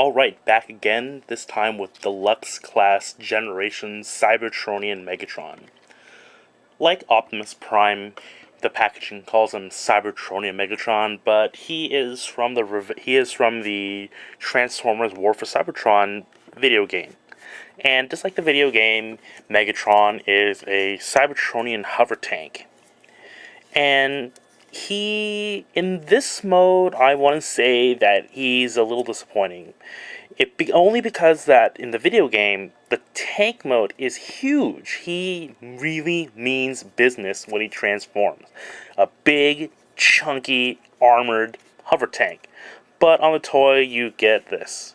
Alright, back again, this time with Deluxe Class Generation Cybertronian Megatron. Like Optimus Prime, the packaging calls him Cybertronian Megatron, but he is from the Transformers War for Cybertron video game. And just like the video game, Megatron is a Cybertronian hover tank. And in this mode, I want to say that he's a little disappointing. Only because that in the video game, the tank mode is huge. He really means business when he transforms. A big, chunky, armored hover tank. But on the toy, you get this.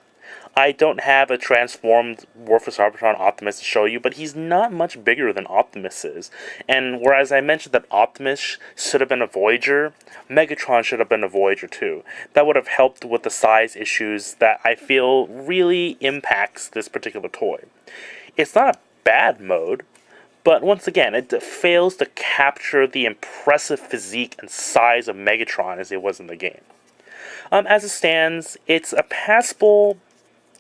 I don't have a transformed War for Cybertron Optimus to show you, but he's not much bigger than Optimus is. And whereas I mentioned that Optimus should have been a Voyager, Megatron should have been a Voyager too. That would have helped with the size issues that I feel really impacts this particular toy. It's not a bad mode, but once again, it fails to capture the impressive physique and size of Megatron as it was in the game. As it stands, it's a passable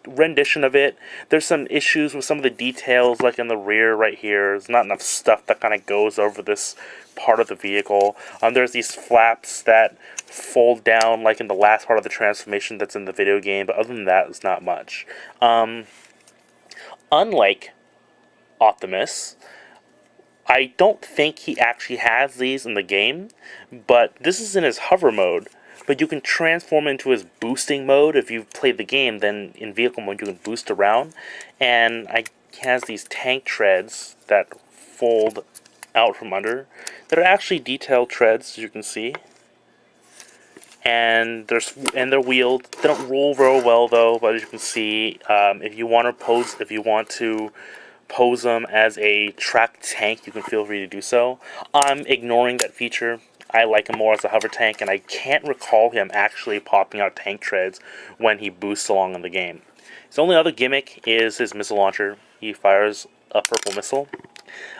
rendition of it. There's some issues with some of the details, like in the rear right here. There's not enough stuff that kind of goes over this part of the vehicle. There's these flaps that fold down like in the last part of the transformation that's in the video game, but other than that, it's not much. Unlike Optimus, I don't think he actually has these in the game, but this is in his hover mode. But you can transform into his boosting mode. If you've played the game, then in vehicle mode you can boost around. And he has these tank treads that fold out from under. That are actually detailed treads, as you can see. And they're wheeled. They don't roll very well though, but as you can see, if you want to pose them as a tracked tank, you can feel free to do so. I'm ignoring that feature. I like him more as a hover tank, and I can't recall him actually popping out tank treads when he boosts along in the game. His only other gimmick is his missile launcher. He fires a purple missile.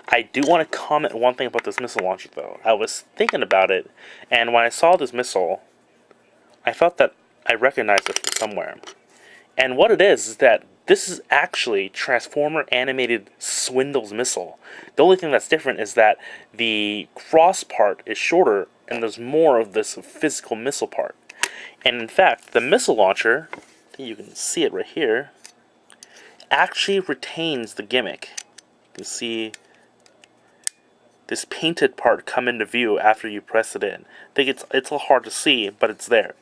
I do want to comment one thing about this missile launcher, though. I was thinking about it, and when I saw this missile, I felt that I recognized it from somewhere. And what it is that this is actually Transformer animated Swindle's missile. The only thing that's different is that the cross part is shorter and there's more of this physical missile part. And in fact, the missile launcher, you can see it right here, actually retains the gimmick. You can see this painted part come into view after you press it in. I think it's a little hard to see, but it's there.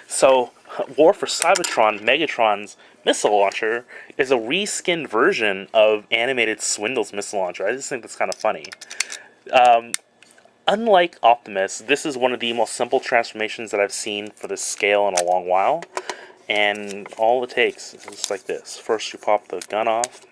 So, War for Cybertron Megatron's missile launcher is a reskinned version of animated Swindle's missile launcher. I just think that's kind of funny. Unlike Optimus, this is one of the most simple transformations that I've seen for this scale in a long while. And all it takes is just like this. First you pop the gun off.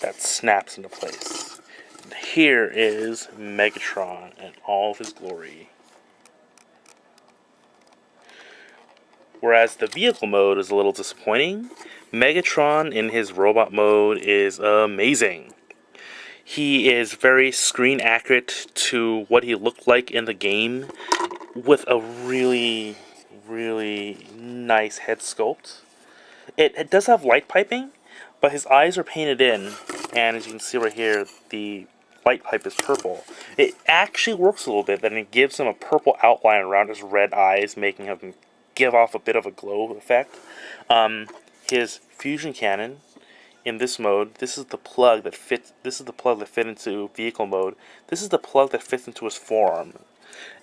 That snaps into place. Here is Megatron in all of his glory. Whereas the vehicle mode is a little disappointing, Megatron in his robot mode is amazing. He is very screen accurate to what he looked like in the game, with a really, really nice head sculpt. It does have light piping, but his eyes are painted in, and as you can see right here, the light pipe is purple. It actually works a little bit, then it gives him a purple outline around his red eyes, making him give off a bit of a glow effect. His fusion cannon in this mode, this is the plug that fits. This is the plug that fit into vehicle mode. This is the plug that fits into his forearm,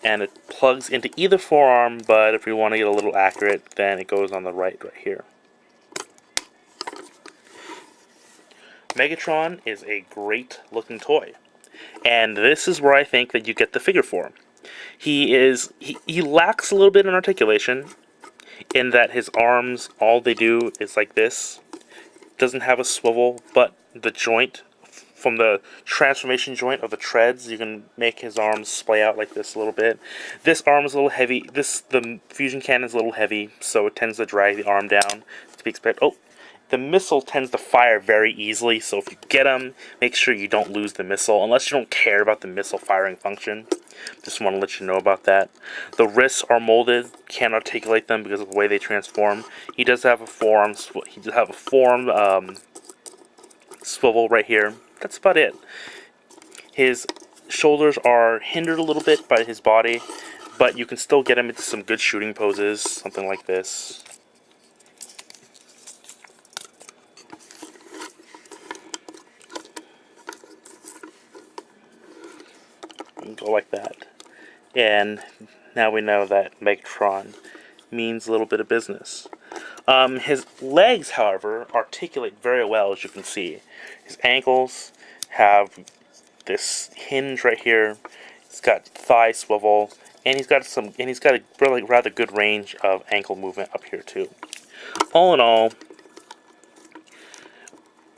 and it plugs into either forearm. But if you want to get a little accurate, then it goes on the right here. Megatron is a great looking toy, and this is where I think that you get the figure for. He lacks a little bit in articulation, in that his arms, all they do is like this. Doesn't have a swivel, but the joint, from the transformation joint of the treads, you can make his arms splay out like this a little bit. This arm is a little heavy. The fusion cannon is a little heavy, so it tends to drag the arm down. To be expected. Oh, the missile tends to fire very easily, so if you get him, make sure you don't lose the missile, unless you don't care about the missile firing function. Just want to let you know about that. The wrists are molded, can't articulate them because of the way they transform. He does have a forearm. He does have a forearm swivel right here. That's about it. His shoulders are hindered a little bit by his body, but you can still get him into some good shooting poses, something like this. Go like that. And now we know that Megatron means a little bit of business. His legs, however, articulate very well, as you can see. His ankles have this hinge right here. He's got thigh swivel, and he's got a really rather good range of ankle movement up here too. All in all,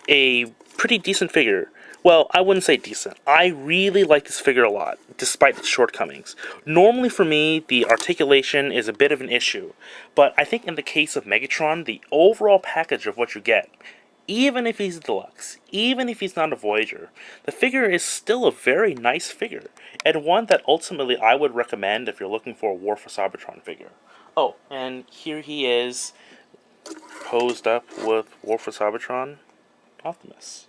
a pretty decent figure. Well, I wouldn't say decent. I really like this figure a lot, despite its shortcomings. Normally for me, the articulation is a bit of an issue, but I think in the case of Megatron, the overall package of what you get, even if he's a deluxe, even if he's not a Voyager, the figure is still a very nice figure, and one that ultimately I would recommend if you're looking for a War for Cybertron figure. Oh, and here he is, posed up with War for Cybertron Optimus.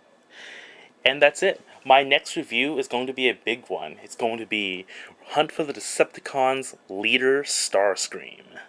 And that's it. My next review is going to be a big one. It's going to be Hunt for the Decepticons Leader Starscream.